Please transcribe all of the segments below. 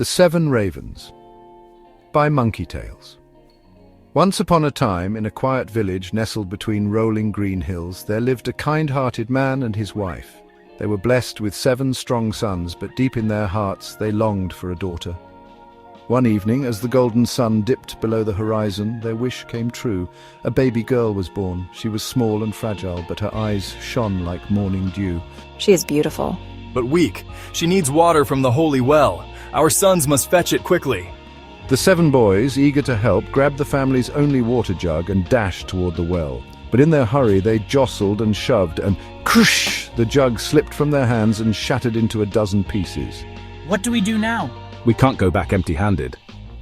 The Seven Ravens by Monkey Tales. Once upon a time, in a quiet village nestled between rolling green hills, there lived a kind-hearted man and his wife. They were blessed with 7 strong sons, but deep in their hearts they longed for a daughter. One evening, as the golden sun dipped below the horizon, their wish came true. A baby girl was born. She was small and fragile, but her eyes shone like morning dew. She is beautiful. But weak. She needs water from the holy well. Our sons must fetch it quickly. The 7 boys, eager to help, grabbed the family's only water jug and dashed toward the well. But in their hurry, they jostled and shoved, and croosh! The jug slipped from their hands and shattered into a dozen pieces. What do we do now? We can't go back empty-handed.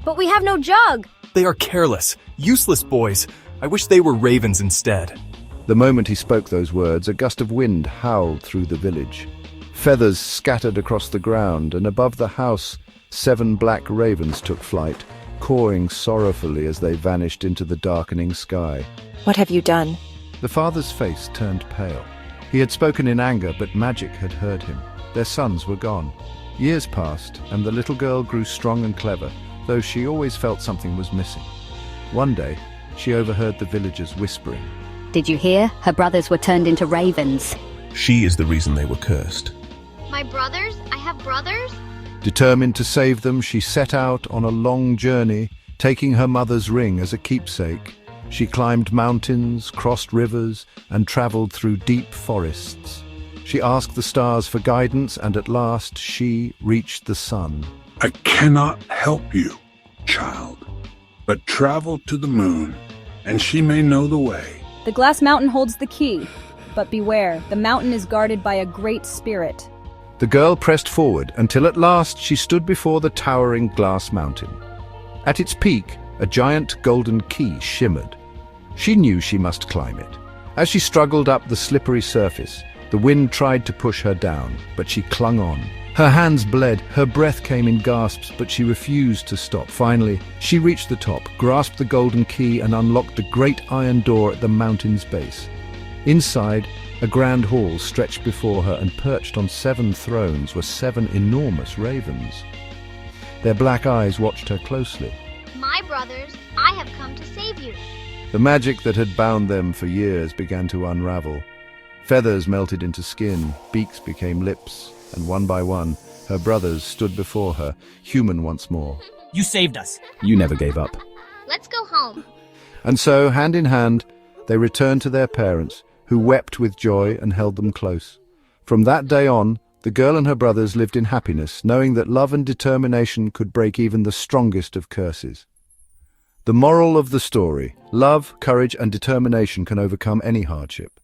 But we have no jug! They are careless, useless boys. I wish they were ravens instead. The moment he spoke those words, a gust of wind howled through the village. Feathers scattered across the ground, and above the house, 7 black ravens took flight, cawing sorrowfully as they vanished into the darkening sky. What have you done? The father's face turned pale. He had spoken in anger, but magic had heard him. Their sons were gone. Years passed, and the little girl grew strong and clever, though she always felt something was missing. One day, she overheard the villagers whispering. Did you hear? Her brothers were turned into ravens. She is the reason they were cursed. My brothers? I have brothers? Determined to save them, she set out on a long journey, taking her mother's ring as a keepsake. She climbed mountains, crossed rivers, and traveled through deep forests. She asked the stars for guidance, and at last she reached the sun. I cannot help you, child, but travel to the moon, and she may know the way. The glass mountain holds the key, but beware, the mountain is guarded by a great spirit. The girl pressed forward until at last she stood before the towering glass mountain. At its peak, a giant golden key shimmered. She knew she must climb it. As she struggled up the slippery surface, the wind tried to push her down, but she clung on. Her hands bled, her breath came in gasps, but she refused to stop. Finally, she reached the top, grasped the golden key, and unlocked the great iron door at the mountain's base. Inside, a grand hall stretched before her, and perched on 7 thrones were 7 enormous ravens. Their black eyes watched her closely. My brothers, I have come to save you. The magic that had bound them for years began to unravel. Feathers melted into skin, beaks became lips, and one by one, her brothers stood before her, human once more. You saved us. You never gave up. Let's go home. And so, hand in hand, they returned to their parents, who wept with joy and held them close. From that day on, the girl and her brothers lived in happiness, knowing that love and determination could break even the strongest of curses. The moral of the story: love, courage, and determination can overcome any hardship.